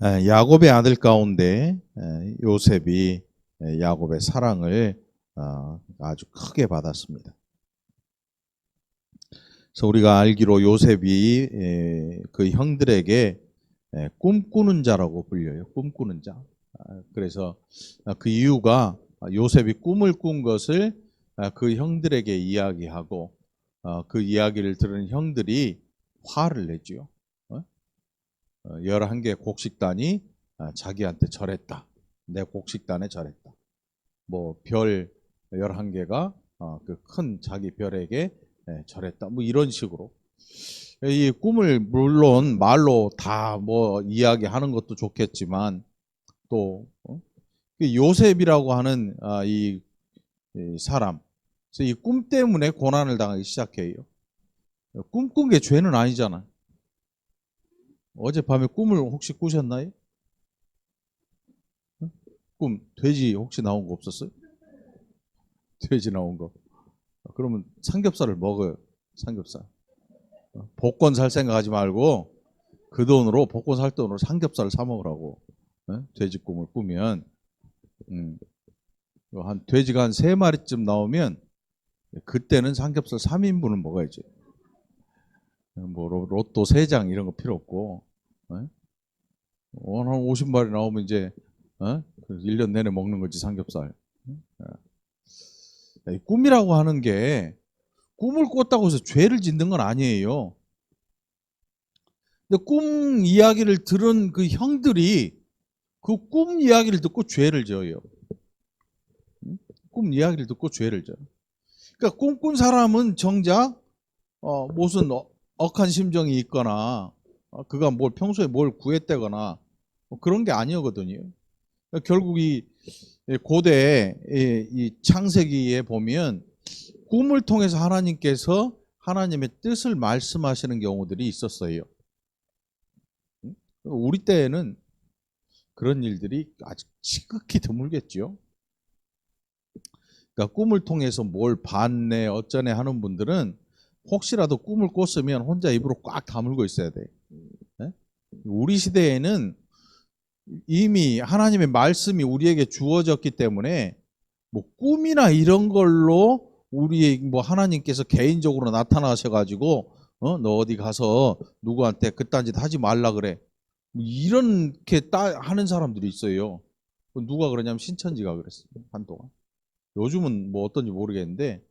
야곱의 아들 가운데 요셉이 야곱의 사랑을 아주 크게 받았습니다. 그래서 우리가 알기로 요셉이 그 형들에게 꿈꾸는 자라고 불려요. 꿈꾸는 자. 그래서 그 이유가 요셉이 꿈을 꾼 것을 그 형들에게 이야기하고 그 이야기를 들은 형들이 화를 내지요. 11개의 곡식단이 자기한테 절했다. 내 곡식단에 절했다. 뭐 별 11개가 그 큰 자기 별에게 절했다. 뭐 이런 식으로. 이 꿈을 물론 말로 다 뭐 이야기하는 것도 좋겠지만 또 요셉이라고 하는 이 사람, 그래서 이 꿈 때문에 고난을 당하기 시작해요. 꿈꾼 게 죄는 아니잖아. 어젯밤에 꿈을 혹시 꾸셨나요? 꿈 돼지 혹시 나온 거 없었어요? 돼지 나온 거. 그러면 삼겹살을 먹어요. 삼겹살. 복권 살 생각하지 말고 그 돈으로 복권 살 돈으로 삼겹살을 사 먹으라고. 돼지 꿈을 꾸면 한 돼지가 한 3마리쯤 나오면 그때는 삼겹살 3인분을 먹어야지. 뭐 로또 3장 이런 거 필요 없고 한 50마리 나오면 이제 1년 내내 먹는 거지 삼겹살. 꿈이라고 하는 게 꿈을 꿨다고 해서 죄를 짓는 건 아니에요. 근데 꿈 이야기를 들은 그 형들이 그 꿈 이야기를 듣고 죄를 져요. 꿈 이야기를 듣고 죄를 져요. 그러니까 꿈꾼 사람은 정작 무슨 억한 심정이 있거나 그가 평소에 뭘 구했다거나 그런 게 아니거든요. 그러니까 결국 이 고대 이 창세기에 보면 꿈을 통해서 하나님께서 하나님의 뜻을 말씀하시는 경우들이 있었어요. 우리 때에는 그런 일들이 아직 지극히 드물겠죠. 그러니까 꿈을 통해서 뭘 봤네 어쩌네 하는 분들은 혹시라도 꿈을 꿨으면 혼자 입으로 꽉 다물고 있어야 돼. 우리 시대에는 이미 하나님의 말씀이 우리에게 주어졌기 때문에 뭐 꿈이나 이런 걸로 우리 뭐 하나님께서 개인적으로 나타나셔가지고 너 어디 가서 누구한테 그딴 짓 하지 말라 그래. 이렇게 하는 사람들이 있어요. 누가 그러냐면 신천지가 그랬어요. 한동안. 요즘은 뭐 어떤지 모르겠는데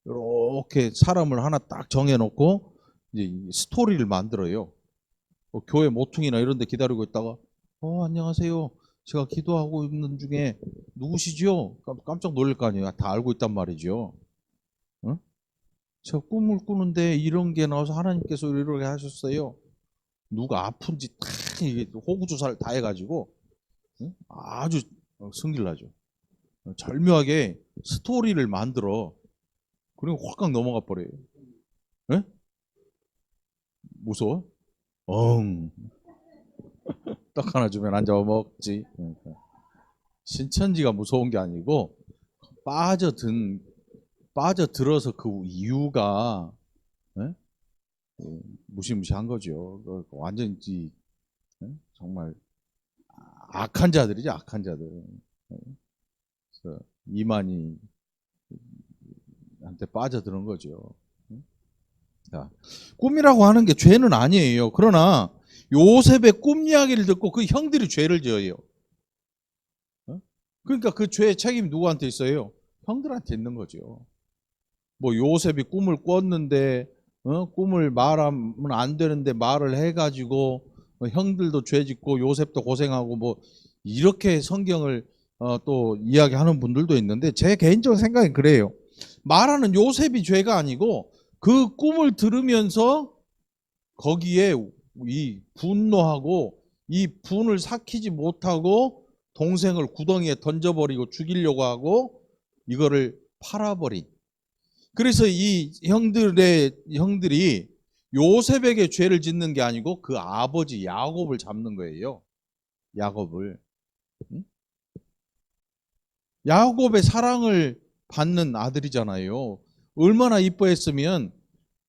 이렇게 사람을 하나 딱 정해놓고 이제 스토리를 만들어요. 교회 모퉁이나 이런 데 기다리고 있다가 안녕하세요. 제가 기도하고 있는 중에 누구시죠? 깜짝 놀랄 거 아니에요. 다 알고 있단 말이죠. 응? 제가 꿈을 꾸는데 이런 게 나와서 하나님께서 이렇게 하셨어요. 누가 아픈지 다 호구조사를 다 해가지고 아주 승질나죠. 절묘하게 스토리를 만들어. 그리고 확 넘어가 버려요. 네? 무서워? 떡 하나 주면 앉아 먹지. 신천지가 무서운 게 아니고 빠져들어서 그 이유가 무시무시한 거죠. 완전히 정말 악한 자들이죠. 악한 자들. 그래서 이만희한테 빠져드는 거죠. 자, 꿈이라고 하는 게 죄는 아니에요. 그러나 요셉의 꿈 이야기를 듣고 그 형들이 죄를 지어요. 그러니까 그 죄의 책임이 누구한테 있어요? 형들한테 있는 거죠. 뭐 요셉이 꿈을 꿨는데 꿈을 말하면 안 되는데 말을 해가지고 형들도 죄짓고 요셉도 고생하고 뭐 이렇게 성경을 또 이야기하는 분들도 있는데 제 개인적인 생각은 그래요. 말하는 요셉이 죄가 아니고 그 꿈을 들으면서 거기에 이 분노하고 이 분을 삭히지 못하고 동생을 구덩이에 던져버리고 죽이려고 하고 이거를 팔아버린. 그래서 이 형들이 요셉에게 죄를 짓는 게 아니고 그 아버지 야곱을 잡는 거예요. 야곱을. 야곱의 사랑을 받는 아들이잖아요. 얼마나 이뻐했으면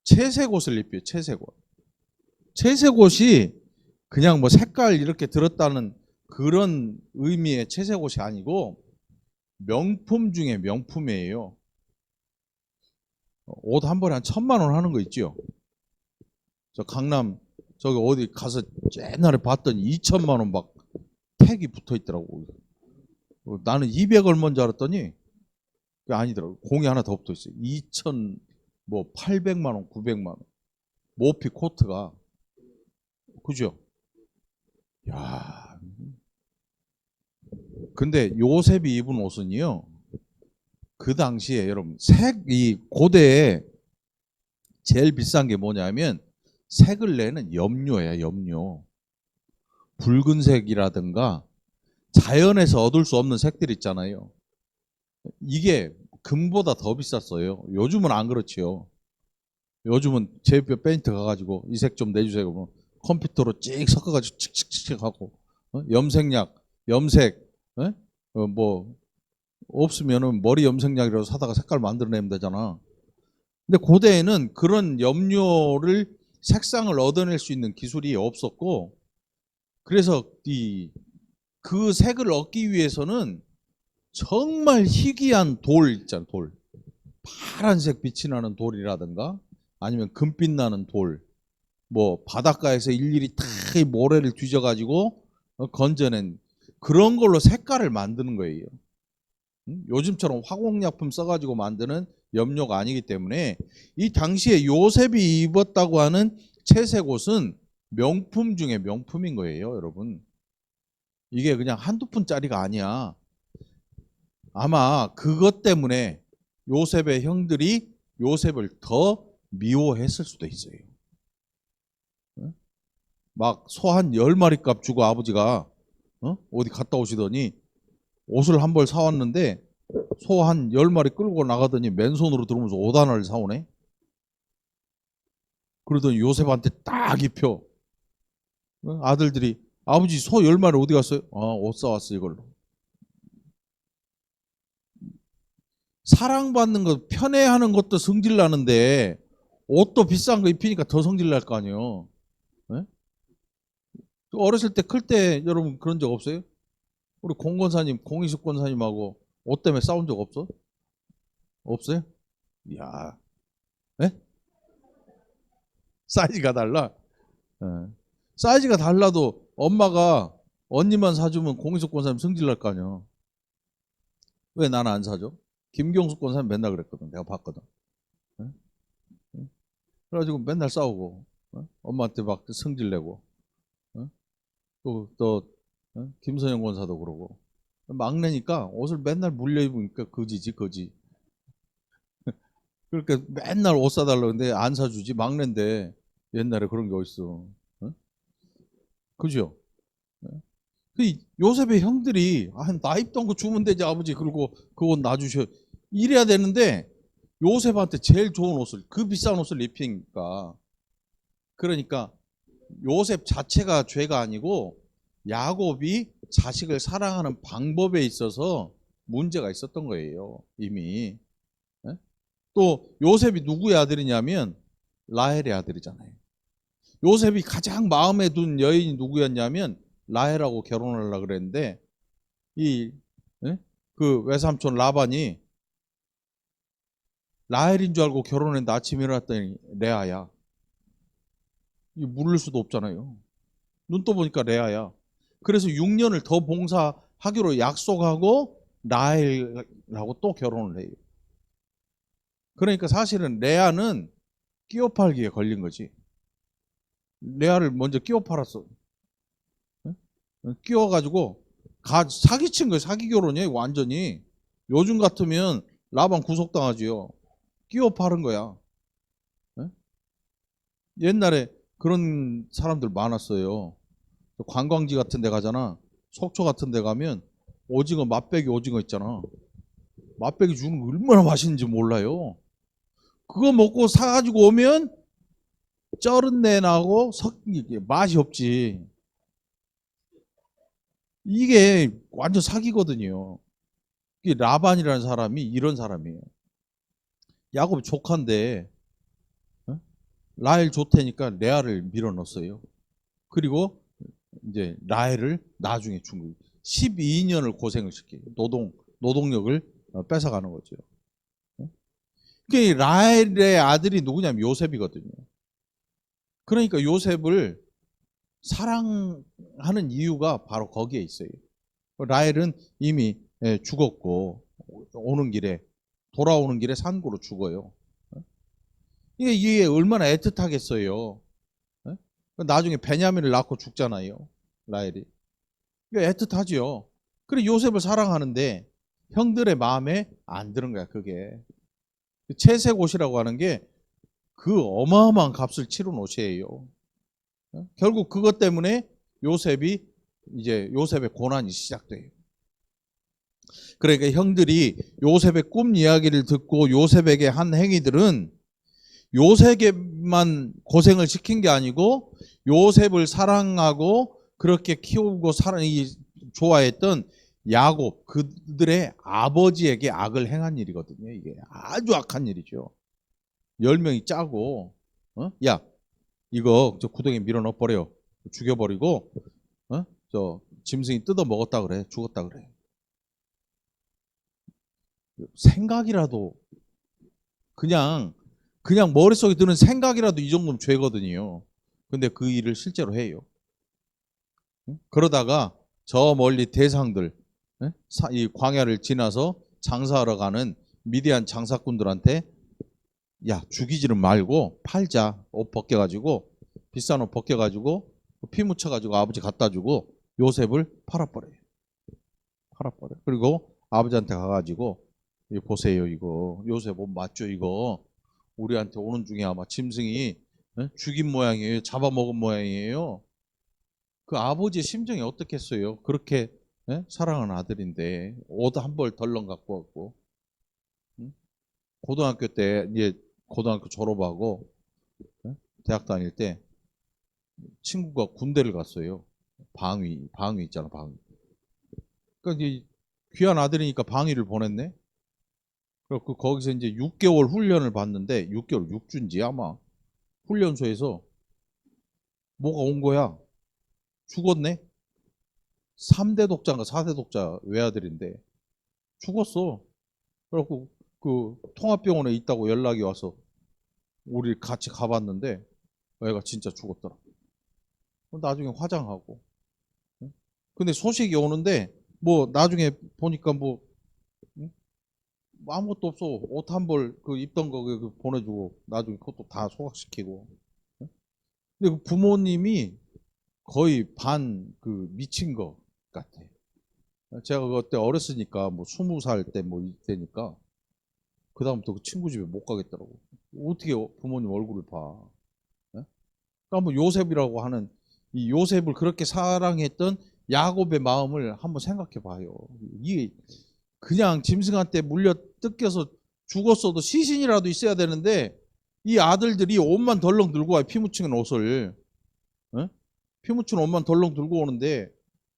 채색옷을 입혀요. 채색옷. 채색옷이 그냥 뭐 색깔 이렇게 들었다는 그런 의미의 채색 옷이 아니고 명품 중에 명품이에요. 옷 한 벌에 한 1,000만 원 하는 거 있죠. 저 강남 저기 어디 가서 옛날에 봤더니 2천만 원 막 택이 붙어 있더라고. 나는 200 얼마인 줄 알았더니 그게 아니더라고. 공이 하나 더 붙어 있어요. 2천 뭐 800만 원, 900만 원. 모피 코트가 그죠? 야. 근데 요셉이 입은 옷은요. 그 당시에 여러분 이 고대에 제일 비싼 게 뭐냐면 색을 내는 염료예요, 염료. 붉은색이라든가 자연에서 얻을 수 없는 색들 있잖아요. 이게 금보다 더 비쌌어요. 요즘은 안 그렇지요. 요즘은 제표 페인트 가가지고 이 색 좀 내주세요. 그러면 컴퓨터로 찍 섞어가지고 칙칙칙 하고 염색약, 염색, 뭐 없으면은 머리 염색약이라도 사다가 색깔 만들어내면 되잖아. 근데 고대에는 그런 염료를 색상을 얻어낼 수 있는 기술이 없었고, 그래서 그 색을 얻기 위해서는 정말 희귀한 돌 있잖아, 돌. 파란색 빛이 나는 돌이라든가 아니면 금빛 나는 돌, 뭐 바닷가에서 일일이 다 모래를 뒤져가지고 건져낸 그런 걸로 색깔을 만드는 거예요. 요즘처럼 화공약품 써가지고 만드는 염료가 아니기 때문에 이 당시에 요셉이 입었다고 하는 채색 옷은 명품 중에 명품인 거예요, 여러분. 이게 그냥 한두 푼짜리가 아니야. 아마 그것 때문에 요셉의 형들이 요셉을 더 미워했을 수도 있어요. 막 소 한 10마리 값 주고 아버지가 어디 갔다 오시더니 옷을 한 벌 사왔는데 소 한 10마리 끌고 나가더니 맨손으로 들어오면서 옷 하나를 사오네. 그러더니 요셉한테 딱 입혀. 아들들이 아버지 소 10마리 어디 갔어요? 옷 사왔어 이걸로. 사랑받는 거 편애하는 것도 성질 나는데 옷도 비싼 거 입히니까 더 성질 날 거 아니에요. 네? 어렸을 때 클 때 여러분 그런 적 없어요? 우리 공권사님, 공희숙 권사님하고 옷 때문에 싸운 적 없어? 없어요? 이야, 네? 사이즈가 달라. 네. 사이즈가 달라도 엄마가 언니만 사주면 공희숙 권사님 성질 날 거 아니야. 왜 나는 안 사줘? 김경숙 권사님 맨날 그랬거든. 내가 봤거든. 네? 그래가지고 맨날 싸우고 엄마한테 막 성질 내고 또 김선영 권사도 그러고 막내니까 옷을 맨날 물려 입으니까 거지지 거지. 그러니까 맨날 옷 사달라고 근데 안 사주지. 막내인데 옛날에 그런 게 어딨어. 그죠? 그 요셉의 형들이 나 입던 거 주면 되지 아버지 그리고 그 옷 놔주셔 이래야 되는데 요셉한테 제일 좋은 옷을 그 비싼 옷을 입히니까 그러니까 요셉 자체가 죄가 아니고 야곱이 자식을 사랑하는 방법에 있어서 문제가 있었던 거예요 이미. 또 요셉이 누구의 아들이냐면 라헬의 아들이잖아요. 요셉이 가장 마음에 둔 여인이 누구였냐면 라헬하고 결혼하려고 그랬는데 이 그 외삼촌 라반이 라헬인 줄 알고 결혼했는데 아침에 일어났더니 레아야. 이 물을 수도 없잖아요. 눈 떠보니까 레아야. 그래서 6년을 더 봉사하기로 약속하고 라헬하고 또 결혼을 해요. 그러니까 사실은 레아는 끼어 팔기에 걸린 거지. 레아를 먼저 끼워 팔았어. 끼워가지고 사기친 거예요. 사기 결혼이에요. 완전히. 요즘 같으면 라반 구속당하지요. 끼워 파는 거야. 옛날에 그런 사람들 많았어요. 관광지 같은 데 가잖아. 속초 같은 데 가면 오징어 맛배기 오징어 있잖아. 맛배기 주는 거 얼마나 맛있는지 몰라요. 그거 먹고 사가지고 오면 쩔은 내 나고 맛이 없지. 이게 완전 사기거든요. 이게 라반이라는 사람이 이런 사람이에요. 야곱 조카인데 라헬 좋다니까 레아를 밀어넣었어요. 그리고 이제 라헬을 나중에 준 거예요. 12년을 고생을 시켜요. 노동력을 뺏어가는 거죠. 그 라헬의 아들이 누구냐면 요셉이거든요. 그러니까 요셉을 사랑하는 이유가 바로 거기에 있어요. 라헬은 이미 죽었고 돌아오는 길에 산고로 죽어요. 이게 얼마나 애틋하겠어요. 나중에 베냐민을 낳고 죽잖아요. 라헬이. 이게 애틋하죠. 그래 요셉을 사랑하는데 형들의 마음에 안 드는 거야. 그게 채색 옷이라고 하는 게 그 어마어마한 값을 치른 옷이에요. 결국 그것 때문에 요셉의 고난이 시작돼요. 그러니까 형들이 요셉의 꿈 이야기를 듣고 요셉에게 한 행위들은 요셉에게만 고생을 시킨 게 아니고 요셉을 사랑하고 그렇게 키우고 좋아했던 야곱 그들의 아버지에게 악을 행한 일이거든요. 이게 아주 악한 일이죠. 10명이 짜고 야 이거 저 구덩이에 밀어 넣어버려 죽여버리고 저 짐승이 뜯어 먹었다 그래 죽었다 그래. 생각이라도 그냥 머릿속에 드는 생각이라도 이 정도면 죄거든요. 근데 그 일을 실제로 해요. 그러다가 저 멀리 대상들 이 광야를 지나서 장사하러 가는 미디안 장사꾼들한테 야 죽이지는 말고 팔자. 옷 벗겨가지고 비싼 옷 벗겨가지고 피 묻혀가지고 아버지 갖다 주고 요셉을 팔아버려요. 그리고 아버지한테 가가지고 이거 보세요. 이거 요셉 옷 맞죠? 이거 우리한테 오는 중에 아마 짐승이 죽인 모양이에요. 잡아먹은 모양이에요. 그 아버지의 심정이 어떻겠어요? 그렇게 사랑하는 아들인데 옷 한 벌 덜렁 갖고 왔고 고등학교 때 이제 고등학교 졸업하고 대학 다닐 때 친구가 군대를 갔어요. 방위 있잖아, 방위. 그러니까 이제 귀한 아들이니까 방위를 보냈네. 그래서 거기서 이제 6개월 훈련을 받는데 6개월 6주인지 아마 훈련소에서 뭐가 온 거야. 죽었네. 3대 독자인가 4대 독자 외아들인데 죽었어. 그래갖고 그 통합병원에 있다고 연락이 와서 우리 같이 가봤는데 애가 진짜 죽었더라. 나중에 화장하고. 근데 소식이 오는데 뭐 나중에 보니까 뭐 아무것도 없어. 옷 한 벌 그 입던 거 보내주고 나중에 그것도 다 소각시키고. 근데 그 부모님이 거의 반 그 미친 거 같아. 제가 그때 어렸으니까 뭐 20살 때 뭐 이때니까 그 다음부터 그 친구 집에 못 가겠더라고. 어떻게 부모님 얼굴을 봐? 그러니까 뭐 요셉이라고 하는 이 요셉을 그렇게 사랑했던 야곱의 마음을 한번 생각해 봐요. 이게 그냥 짐승한테 물려 뜯겨서 죽었어도 시신이라도 있어야 되는데 이 아들들이 옷만 덜렁 들고 와요. 피 묻힌 옷을. 피 묻힌 옷만 덜렁 들고 오는데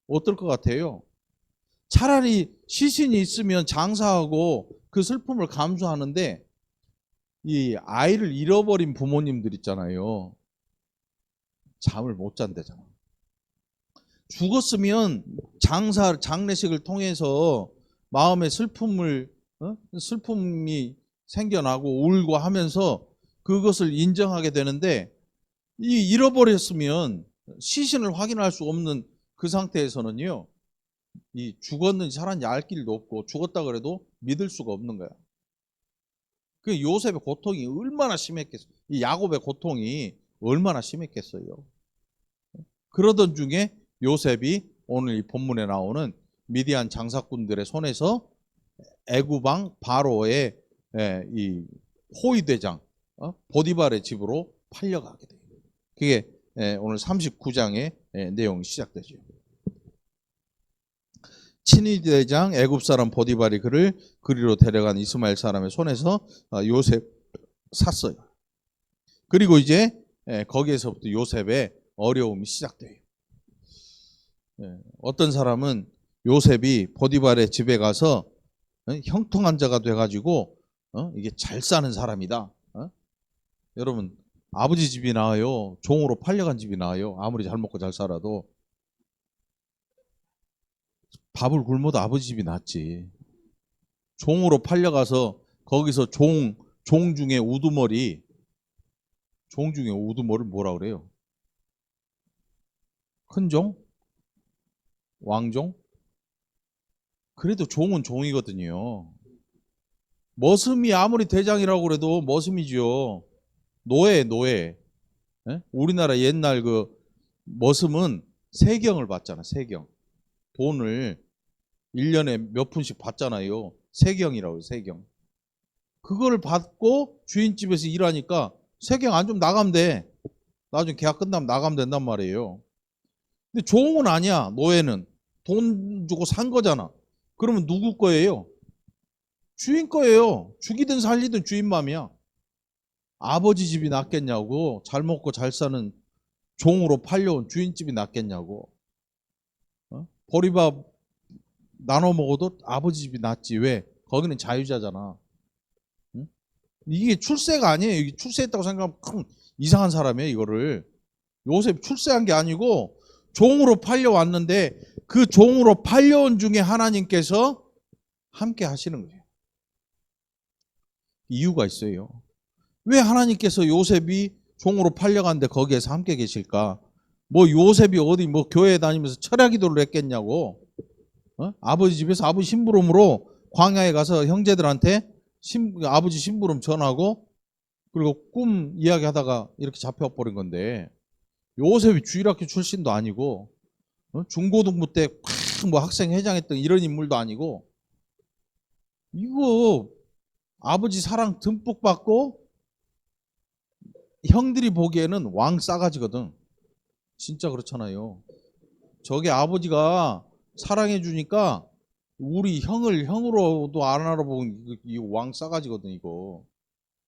어떨 것 같아요? 차라리 시신이 있으면 장사하고 그 슬픔을 감수하는데 이 아이를 잃어버린 부모님들 있잖아요. 잠을 못 잔대잖아. 죽었으면 장례식을 통해서 마음의 슬픔이 생겨나고 울고 하면서 그것을 인정하게 되는데 이 잃어버렸으면 시신을 확인할 수 없는 그 상태에서는요. 이 죽었는지 살았는지 알 길도 없고 죽었다 그래도 믿을 수가 없는 거야. 그 요셉의 고통이 얼마나 심했겠어요. 이 야곱의 고통이 얼마나 심했겠어요. 그러던 중에 요셉이 오늘 이 본문에 나오는 미디안 장사꾼들의 손에서 애굽왕 바로의 이 호위대장 보디발의 집으로 팔려가게 돼요. 그게 오늘 39장의 내용이 시작되죠. 친위대장 애굽 사람 보디발이 그를 그리로 데려간 이스마엘 사람의 손에서 요셉 샀어요. 그리고 이제 거기에서부터 요셉의 어려움이 시작돼요. 어떤 사람은 요셉이 보디발의 집에 가서 형통한 자가 돼가지고 이게 잘 사는 사람이다. 여러분 아버지 집이 나아요? 종으로 팔려간 집이 나아요? 아무리 잘 먹고 잘 살아도 밥을 굶어도 아버지 집이 낫지. 종으로 팔려가서 거기서 종 중에 우두머리, 종 중에 우두머리 뭐라 그래요? 큰 종? 왕종? 그래도 종은 종이거든요. 머슴이 아무리 대장이라고 그래도 머슴이죠. 노예. 예? 우리나라 옛날 그 머슴은 세경을 받잖아, 세경. 돈을 1년에 몇 푼씩 받잖아요. 세경이라고, 세경. 그걸 받고 주인집에서 일하니까 세경 안 좀 나가면 돼. 나중에 계약 끝나면 나가면 된단 말이에요. 근데 종은 아니야, 노예는. 돈 주고 산 거잖아. 그러면 누구 거예요? 주인 거예요. 죽이든 살리든 주인 맘이야. 아버지 집이 낫겠냐고. 잘 먹고 잘 사는 종으로 팔려온 주인집이 낫겠냐고. 어? 보리밥 나눠 먹어도 아버지 집이 낫지. 왜? 거기는 자유자잖아. 응? 이게 출세가 아니에요. 이게 출세했다고 생각하면 큰 이상한 사람이에요, 이거를. 요셉 출세한 게 아니고 종으로 팔려왔는데 그 종으로 팔려온 중에 하나님께서 함께 하시는 거예요. 이유가 있어요. 왜 하나님께서 요셉이 종으로 팔려갔는데 거기에서 함께 계실까? 뭐 요셉이 어디 뭐 교회 다니면서 철야 기도를 했겠냐고. 아버지 집에서 아버지 심부름으로 광야에 가서 형제들한테 아버지 심부름 전하고 그리고 꿈 이야기하다가 이렇게 잡혀버린 건데 요셉이 주일학교 출신도 아니고 중고등부 때 뭐 학생 회장했던 이런 인물도 아니고 이거 아버지 사랑 듬뿍 받고 형들이 보기에는 왕 싸가지거든. 진짜 그렇잖아요. 저게 아버지가 사랑해 주니까 우리 형을 형으로도 안 알아보고 이거 왕 싸가지거든 이거.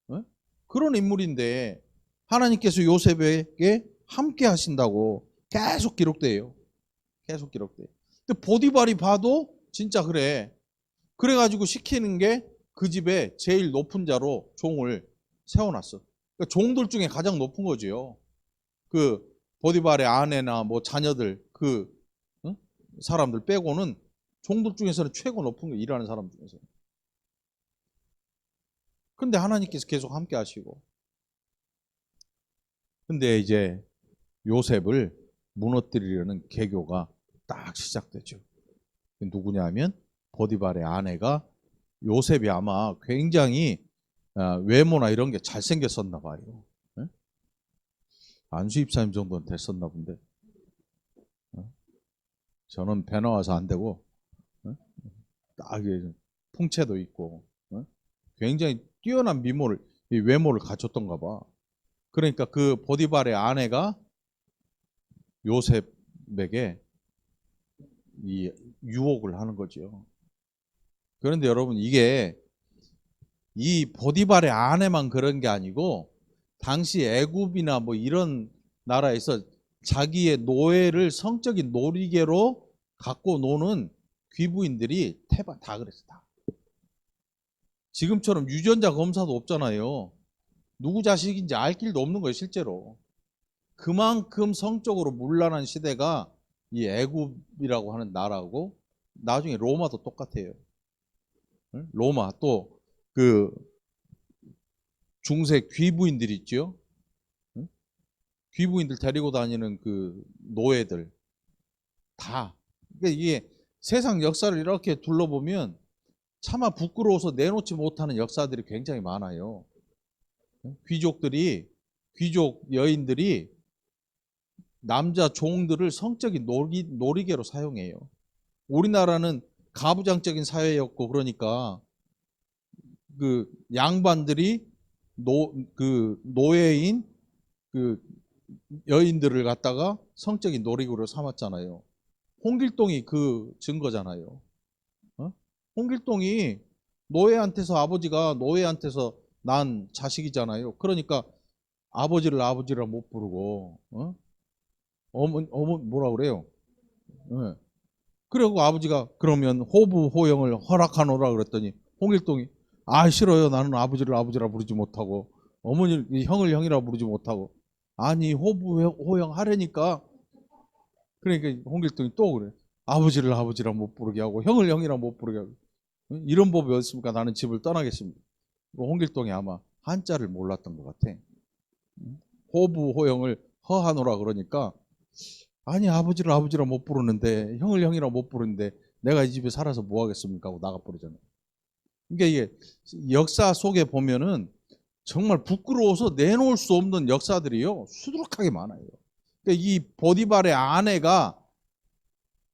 어? 그런 인물인데 하나님께서 요셉에게 함께 하신다고 계속 기록돼요. 계속 기록돼. 근데 보디발이 봐도 진짜 그래. 그래가지고 시키는 게 그 집에 제일 높은 자로 종을 세워놨어. 그러니까 종들 중에 가장 높은 거지요. 그 보디발의 아내나 뭐 자녀들 그 응? 사람들 빼고는 종들 중에서는 최고 높은 거 일하는 사람 중에서. 근데 하나님께서 계속 함께 하시고. 근데 이제 요셉을 무너뜨리려는 계교가 딱 시작되죠. 누구냐면 보디발의 아내가 요셉이 아마 굉장히 외모나 이런 게 잘생겼었나 봐요. 네? 안수 입사님 정도는 됐었나 본데. 저는 배 나와서 안 되고 딱 풍채도 있고 굉장히 뛰어난 외모를 갖췄던가 봐. 그러니까 그 보디발의 아내가 요셉에게 이 유혹을 하는 거죠. 그런데 여러분 이게 이 보디발의 아내만 그런 게 아니고 당시 애굽이나 뭐 이런 나라에서 자기의 노예를 성적인 놀이개로 갖고 노는 귀부인들이 태반 다 그랬어. 다. 지금처럼 유전자 검사도 없잖아요. 누구 자식인지 알 길도 없는 거예요, 실제로. 그만큼 성적으로 문란한 시대가 이 애굽이라고 하는 나라고 나중에 로마도 똑같아요. 로마 또 그 중세 귀부인들 있죠. 귀부인들 데리고 다니는 그 노예들 다. 그러니까 이게 세상 역사를 이렇게 둘러보면 차마 부끄러워서 내놓지 못하는 역사들이 굉장히 많아요. 귀족 여인들이 남자 종들을 성적인 놀이개로 사용해요. 우리나라는 가부장적인 사회였고 그러니까 그 양반들이 노예인 그 여인들을 갖다가 성적인 놀이개로 삼았잖아요. 홍길동이 그 증거잖아요. 홍길동이 아버지가 노예한테서 난 자식이잖아요. 그러니까 아버지를 아버지라 못 부르고 어머 뭐라 그래요? 네. 그리고 아버지가 그러면 호부 호영을 허락하노라 그랬더니 홍길동이 싫어요. 나는 아버지를 아버지라 부르지 못하고 어머니 형을 형이라 부르지 못하고 아니 호부 호영 하려니까 그러니까 홍길동이 또 그래. 아버지를 아버지라 못 부르게 하고 형을 형이라 못 부르게 하고 이런 법이 어딨습니까? 나는 집을 떠나겠습니다. 홍길동이 아마 한자를 몰랐던 것 같아. 호부 호형을 허하노라 그러니까 아니 아버지를 아버지라 못 부르는데 형을 형이라 못 부르는데 내가 이 집에 살아서 뭐 하겠습니까 하고 나가버리잖아요. 그러니까 이게 역사 속에 보면은 정말 부끄러워서 내놓을 수 없는 역사들이요 수두룩하게 많아요. 그러니까 이 보디발의 아내가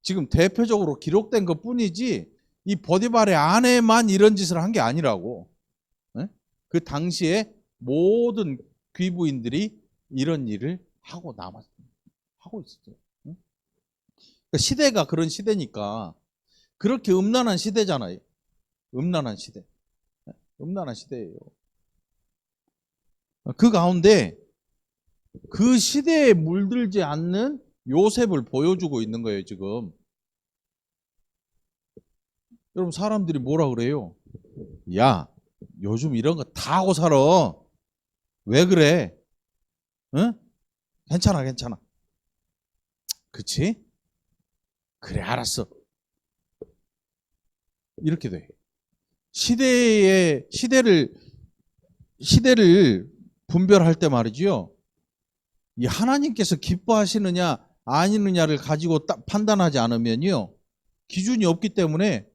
지금 대표적으로 기록된 것 뿐이지 이 보디발의 아내만 이런 짓을 한 게 아니라고. 네? 그 당시에 모든 귀부인들이 이런 일을 하고 하고 있었어요. 네? 그러니까 시대가 그런 시대니까 그렇게 음란한 시대잖아요. 음란한 시대. 네? 음란한 시대예요. 그 가운데 그 시대에 물들지 않는 요셉을 보여주고 있는 거예요, 지금. 여러분, 사람들이 뭐라 그래요? 야, 요즘 이런 거 다 하고 살아. 왜 그래? 응? 괜찮아, 괜찮아. 그치? 그래, 알았어. 이렇게 돼. 시대를 분별할 때 말이지요. 이 하나님께서 기뻐하시느냐, 아니느냐를 가지고 판단하지 않으면요. 기준이 없기 때문에,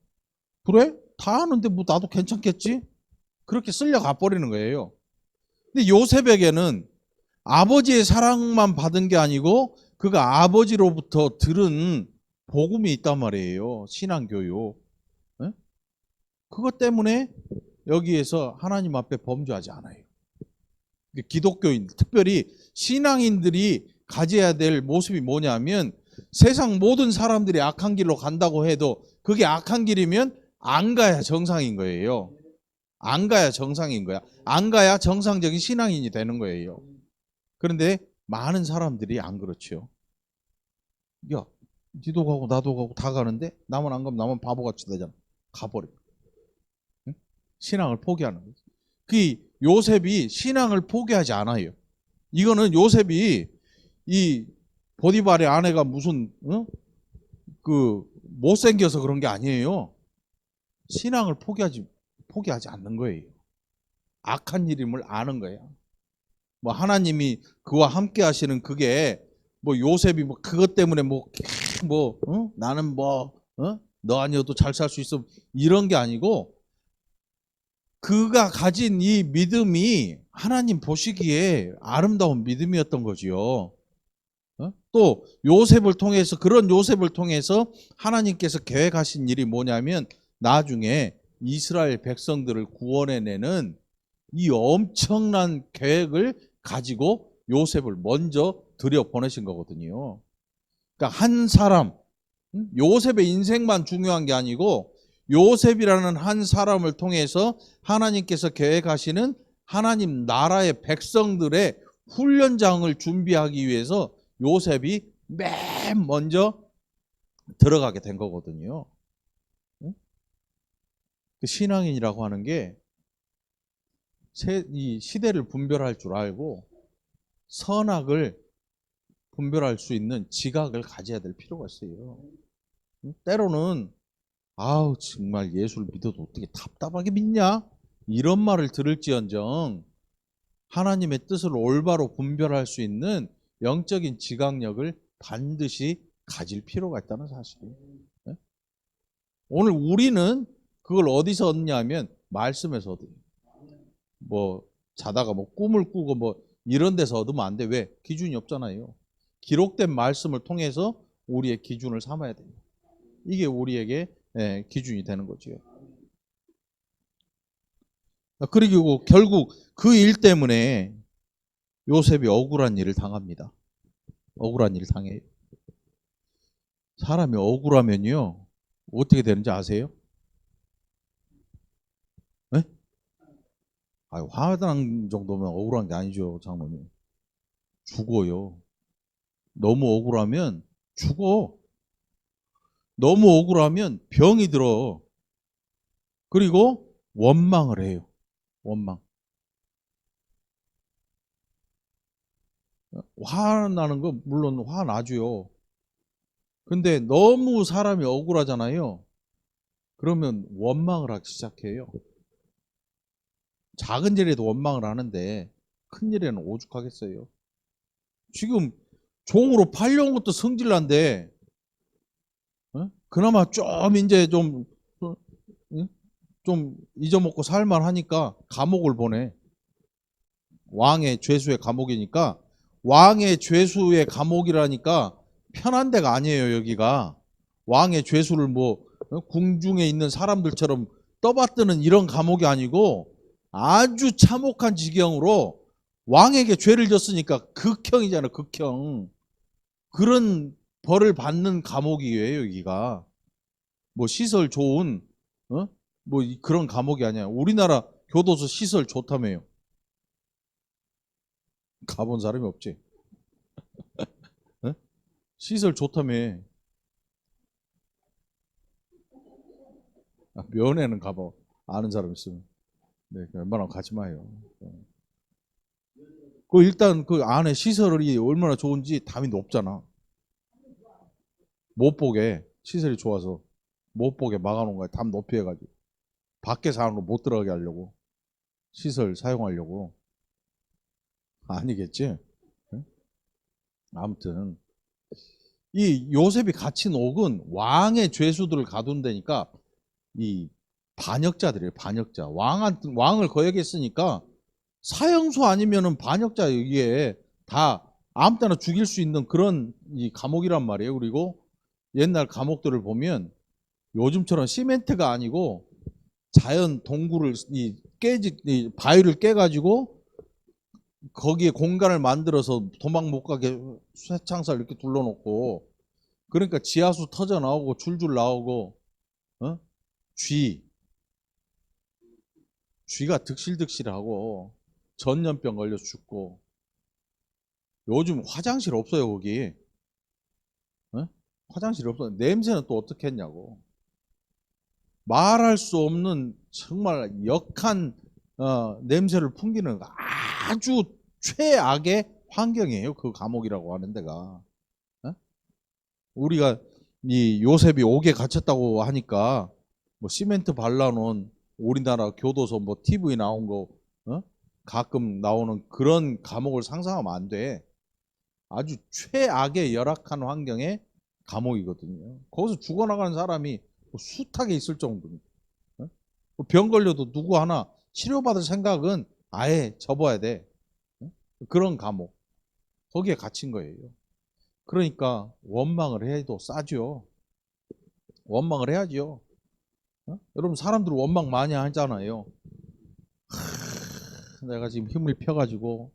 그래? 다 하는데 뭐 나도 괜찮겠지? 그렇게 쓸려가 버리는 거예요. 근데 요셉에게는 아버지의 사랑만 받은 게 아니고 그가 아버지로부터 들은 복음이 있단 말이에요. 신앙교육. 예? 그것 때문에 여기에서 하나님 앞에 범죄하지 않아요. 기독교인, 특별히 신앙인들이 가져야 될 모습이 뭐냐면 세상 모든 사람들이 악한 길로 간다고 해도 그게 악한 길이면 안 가야 정상인 거예요. 안 가야 정상인 거야. 안 가야 정상적인 신앙인이 되는 거예요. 그런데 많은 사람들이 안 그렇죠. 야, 니도 가고 나도 가고 다 가는데 나만 안 가면 나만 바보같이 되잖아. 가버려. 응? 신앙을 포기하는 거지. 그 요셉이 신앙을 포기하지 않아요. 이거는 요셉이 이 보디발의 아내가 무슨 그 못생겨서 그런 게 아니에요. 신앙을 포기하지 않는 거예요. 악한 일임을 아는 거예요. 뭐 하나님이 그와 함께 하시는 그게 뭐 요셉이 뭐 그것 때문에 나는 너 아니어도 잘 살 수 있어 이런 게 아니고 그가 가진 이 믿음이 하나님 보시기에 아름다운 믿음이었던 거지요. 또 요셉을 통해서 그런 요셉을 통해서 하나님께서 계획하신 일이 뭐냐면 나중에 이스라엘 백성들을 구원해내는 이 엄청난 계획을 가지고 요셉을 먼저 들여 보내신 거거든요. 그러니까 한 사람, 요셉의 인생만 중요한 게 아니고 요셉이라는 한 사람을 통해서 하나님께서 계획하시는 하나님 나라의 백성들의 훈련장을 준비하기 위해서 요셉이 맨 먼저 들어가게 된 거거든요. 신앙인이라고 하는 게 이 시대를 분별할 줄 알고 선악을 분별할 수 있는 지각을 가져야 될 필요가 있어요. 때로는 아우 정말 예수를 믿어도 어떻게 답답하게 믿냐? 이런 말을 들을지언정 하나님의 뜻을 올바로 분별할 수 있는 영적인 지각력을 반드시 가질 필요가 있다는 사실이에요. 오늘 우리는 그걸 어디서 얻냐면 말씀에서 얻어요. 뭐 자다가 뭐 꿈을 꾸고 뭐 이런 데서 얻으면 안 돼. 왜? 기준이 없잖아요. 기록된 말씀을 통해서 우리의 기준을 삼아야 돼요. 이게 우리에게 기준이 되는 거죠. 그리고 결국 그 일 때문에 요셉이 억울한 일을 당합니다. 억울한 일을 당해요. 사람이 억울하면요 어떻게 되는지 아세요? 네? 화난 정도면 억울한 게 아니죠, 장모님. 죽어요. 너무 억울하면 죽어. 너무 억울하면 병이 들어. 그리고 원망을 해요. 원망. 화나는 거 물론 화나죠. 근데 너무 사람이 억울하잖아요. 그러면 원망을 하기 시작해요. 작은 일에도 원망을 하는데 큰 일에는 오죽하겠어요. 지금 종으로 팔려온 것도 성질난데, 그나마 좀 이제 어? 응? 좀 잊어먹고 살만하니까 감옥을 보내. 왕의 죄수의 감옥이니까, 왕의 죄수의 감옥이라니까 편한 데가 아니에요, 여기가. 왕의 죄수를 뭐 궁중에 있는 사람들처럼 떠받드는 이런 감옥이 아니고 아주 참혹한 지경으로 왕에게 죄를 졌으니까 극형이잖아, 극형. 그런 벌을 받는 감옥이에요, 여기가. 뭐 시설 좋은 뭐 그런 감옥이 아니야. 우리나라 교도소 시설 좋다며요. 가본 사람이 없지. 어? 시설 좋다며. 면회는 가봐. 아는 사람 있으면. 네, 웬만하면 가지 마요. 그 일단 그 안에 시설이 얼마나 좋은지 담이 높잖아. 못 보게 시설이 좋아서 못 보게 막아놓은 거야. 담 높이 해가지고 밖에서 안으로 못 들어가게 하려고 시설 사용하려고. 아니겠지? 응? 아무튼 이 요셉이 갇힌 옥은 왕의 죄수들을 가둔다니까 이 반역자들이에요. 반역자. 왕을 거역했으니까 사형수 아니면은 반역자 여기에 다 아무 때나 죽일 수 있는 그런 이 감옥이란 말이에요. 그리고 옛날 감옥들을 보면 요즘처럼 시멘트가 아니고 자연 동굴을 이 바위를 깨가지고 거기에 공간을 만들어서 도망 못 가게 쇠창살 이렇게 둘러놓고, 그러니까 지하수 터져 나오고 줄줄 나오고 어? 쥐 쥐가 득실득실하고 전염병 걸려서 죽고. 요즘 화장실 없어요 거기. 화장실 없어. 냄새는 또 어떻게 했냐고. 말할 수 없는 정말 역한 냄새를 풍기는 아주 최악의 환경이에요. 그 감옥이라고 하는 데가. 우리가 이 요셉이 옥에 갇혔다고 하니까 뭐 시멘트 발라놓은 우리나라 교도소 뭐 TV 나온 거 가끔 나오는 그런 감옥을 상상하면 안 돼. 아주 최악의 열악한 환경의 감옥이거든요. 거기서 죽어나가는 사람이 숱하게 있을 정도입니다. 병 걸려도 누구 하나 치료받을 생각은 아예 접어야 돼. 그런 감옥. 거기에 갇힌 거예요. 그러니까 원망을 해도 싸죠. 원망을 해야죠. 여러분 사람들 원망 많이 하잖아요. 내가 지금 힘을 펴가지고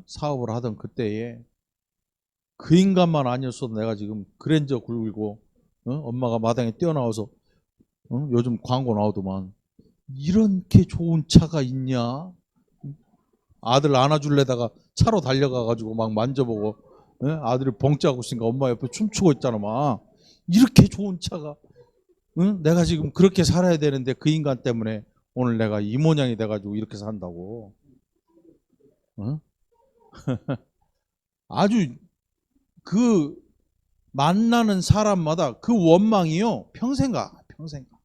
사업을 하던 그때에 그 인간만 아니었어도 내가 지금 그랜저 굴고 엄마가 마당에 뛰어나와서 요즘 광고 나오더만 이렇게 좋은 차가 있냐? 아들 안아줄래다가 차로 달려가가지고 막 만져보고 아들이 벙짜고 있으니까 엄마 옆에 춤추고 있잖아 막. 이렇게 좋은 차가 내가 지금 그렇게 살아야 되는데 그 인간 때문에 오늘 내가 이 모양이 돼가지고 이렇게 산다고. 아주 그 만나는 사람마다 그 원망이요 평생 가. 평생 가.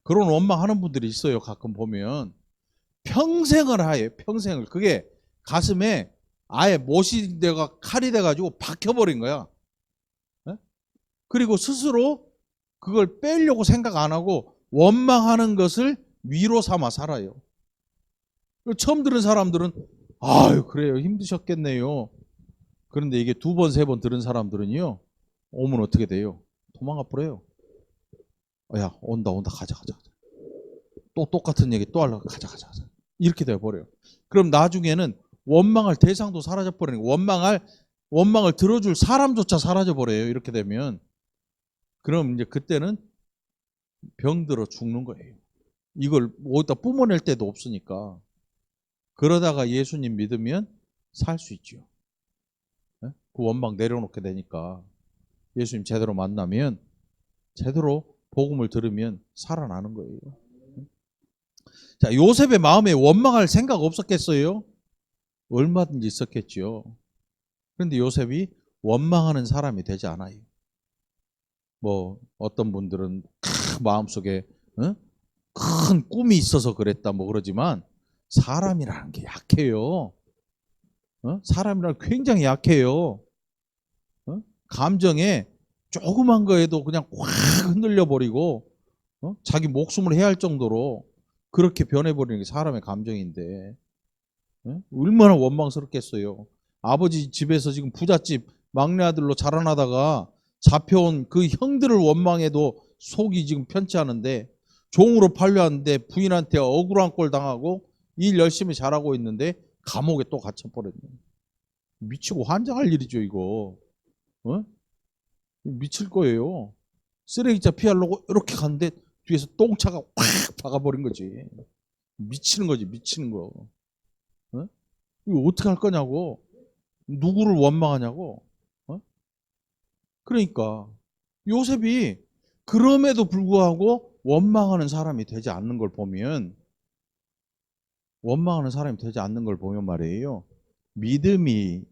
그런 원망하는 분들이 있어요. 가끔 보면 평생을 하예요. 평생을. 그게 가슴에 아예 못이 돼가 칼이 돼가지고 박혀버린 거야. 그리고 스스로 그걸 빼려고 생각 안 하고 원망하는 것을 위로 삼아 살아요. 처음 들은 사람들은 아유 그래요 힘드셨겠네요. 그런데 이게 두 번, 세 번 들은 사람들은요 오면 어떻게 돼요? 도망가 버려요. 야 온다 가자. 또 똑같은 얘기 또 하려고 가자. 이렇게 돼버려요. 그럼 나중에는 원망할 대상도 사라져버리는 거예요. 원망을 들어줄 사람조차 사라져버려요. 이렇게 되면. 그럼 이제 그때는 병들어 죽는 거예요. 이걸 어디다 뿜어낼 데도 없으니까. 그러다가 예수님 믿으면 살 수 있죠. 그 원망 내려놓게 되니까. 예수님 제대로 만나면 제대로 복음을 들으면 살아나는 거예요. 자, 요셉의 마음에 원망할 생각 없었겠어요? 얼마든지 있었겠죠. 그런데 요셉이 원망하는 사람이 되지 않아요. 뭐 어떤 분들은 마음속에 큰 꿈이 있어서 그랬다 뭐 그러지만 사람이라는 게 약해요. 사람이라는 게 굉장히 약해요. 감정에 조그만 거에도 그냥 확 흔들려 버리고 자기 목숨을 해야 할 정도로 그렇게 변해버리는 게 사람의 감정인데 얼마나 원망스럽겠어요. 아버지 집에서 지금 부잣집 막내 아들로 자라나다가 잡혀온 그 형들을 원망해도 속이 지금 편치 않은데 종으로 팔려왔는데 부인한테 억울한 꼴 당하고 일 열심히 잘하고 있는데 감옥에 또 갇혀버렸네. 미치고 환장할 일이죠 이거. 어? 미칠 거예요. 쓰레기차 피하려고 이렇게 갔는데 뒤에서 똥차가 확 박아버린 거지. 미치는 거지 미치는 거. 어? 이거 어떻게 할 거냐고. 누구를 원망하냐고. 그러니까 요셉이 그럼에도 불구하고 원망하는 사람이 되지 않는 걸 보면 말이에요. 믿음이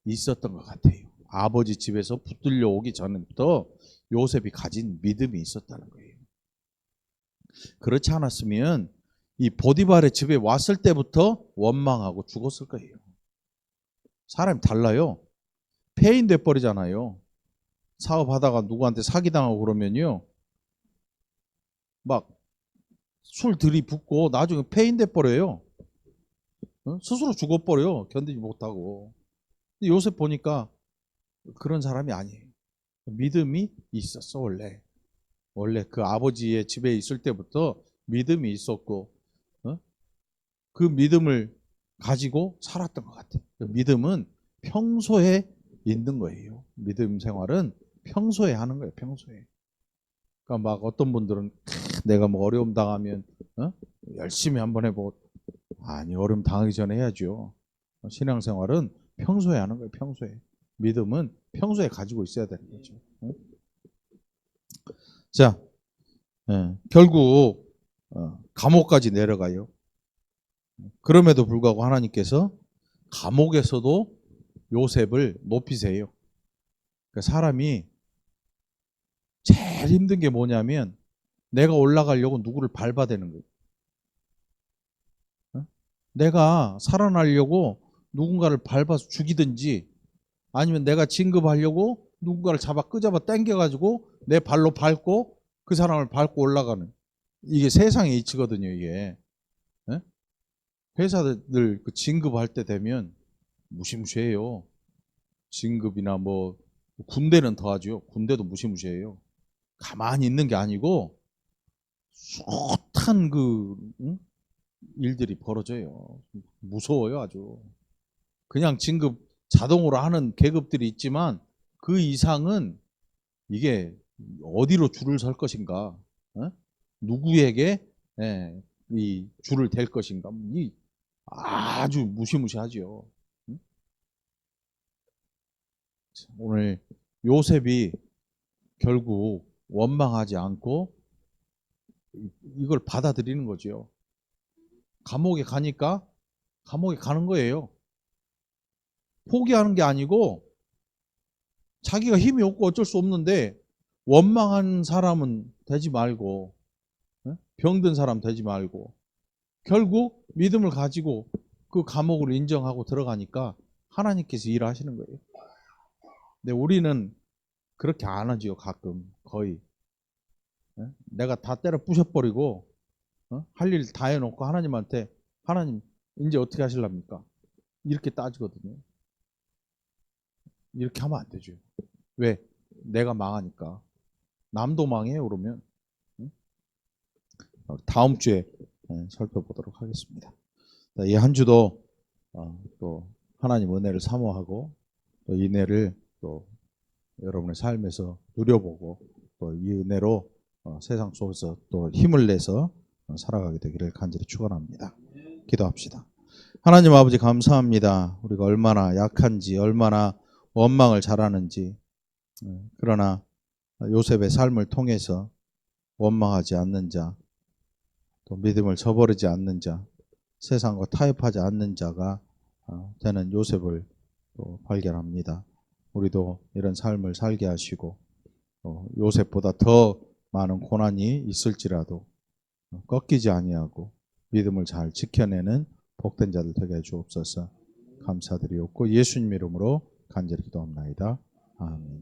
있었던 것 같아요. 아버지 집에서 붙들려 오기 전부터 요셉이 가진 믿음이 있었다는 거예요. 그렇지 않았으면 이 보디발의 집에 왔을 때부터 원망하고 죽었을 거예요. 사람이 달라요. 폐인 돼버리잖아요. 사업하다가 누구한테 사기당하고 그러면요. 막 술 들이붓고 나중에 폐인 돼버려요. 스스로 죽어버려요. 견디지 못하고. 근데 요셉 보니까 그런 사람이 아니에요. 믿음이 있었어 원래. 원래 그 아버지의 집에 있을 때부터 믿음이 있었고 그 믿음을 가지고 살았던 것 같아요. 그 믿음은 평소에 있는 거예요. 믿음 생활은 평소에 하는 거예요. 평소에. 그러니까 막 어떤 분들은 내가 뭐 어려움 당하면 열심히 한번 해보고 아니 어려움 당하기 전에 해야죠. 신앙생활은 평소에 하는 거예요. 평소에. 믿음은 평소에 가지고 있어야 되는 거죠. 자, 결국 감옥까지 내려가요. 그럼에도 불구하고 하나님께서 감옥에서도 요셉을 높이세요. 그러니까 사람이 제일 힘든 게 뭐냐면 내가 올라가려고 누구를 밟아대는 거예요. 내가 살아나려고 누군가를 밟아서 죽이든지 아니면 내가 진급하려고 누군가를 끄잡아 당겨가지고 내 발로 밟고 그 사람을 밟고 올라가는 이게 세상의 이치거든요. 이게 회사들 그 진급할 때 되면 무시무시해요. 진급이나 뭐 군대는 더하죠. 군대도 무시무시해요. 가만히 있는 게 아니고 숱한 그 일들이 벌어져요. 무서워요 아주. 그냥 진급 자동으로 하는 계급들이 있지만 그 이상은 이게 어디로 줄을 설 것인가, 누구에게 이 줄을 댈 것인가, 이 아주 무시무시하죠. 오늘 요셉이 결국 원망하지 않고 이걸 받아들이는 거죠. 감옥에 가니까 감옥에 가는 거예요. 포기하는 게 아니고 자기가 힘이 없고 어쩔 수 없는데 원망한 사람은 되지 말고 병든 사람 되지 말고 결국 믿음을 가지고 그 감옥을 인정하고 들어가니까 하나님께서 일하시는 거예요. 근데 우리는 그렇게 안 하지요. 가끔 거의 내가 다 때려 부셔버리고 할 일 다 해놓고 하나님한테 하나님 이제 어떻게 하실랍니까? 이렇게 따지거든요. 이렇게 하면 안 되죠. 왜? 내가 망하니까. 남도 망해요 그러면. 다음 주에 살펴보도록 하겠습니다. 이 한 주도 또 하나님 은혜를 사모하고 또 이 은혜를 또 여러분의 삶에서 누려보고 또 이 은혜로 세상 속에서 또 힘을 내서 살아가게 되기를 간절히 축원합니다. 기도합시다. 하나님 아버지 감사합니다. 우리가 얼마나 약한지 얼마나 원망을 잘하는지 그러나 요셉의 삶을 통해서 원망하지 않는 자, 또 믿음을 저버리지 않는 자, 세상과 타협하지 않는 자가 되는 요셉을 또 발견합니다. 우리도 이런 삶을 살게 하시고 요셉보다 더 많은 고난이 있을지라도 꺾이지 아니하고 믿음을 잘 지켜내는 복된 자들 되게 해 주옵소서. 감사드리옵고 예수님 이름으로 간절히 기도합나이다. 아멘.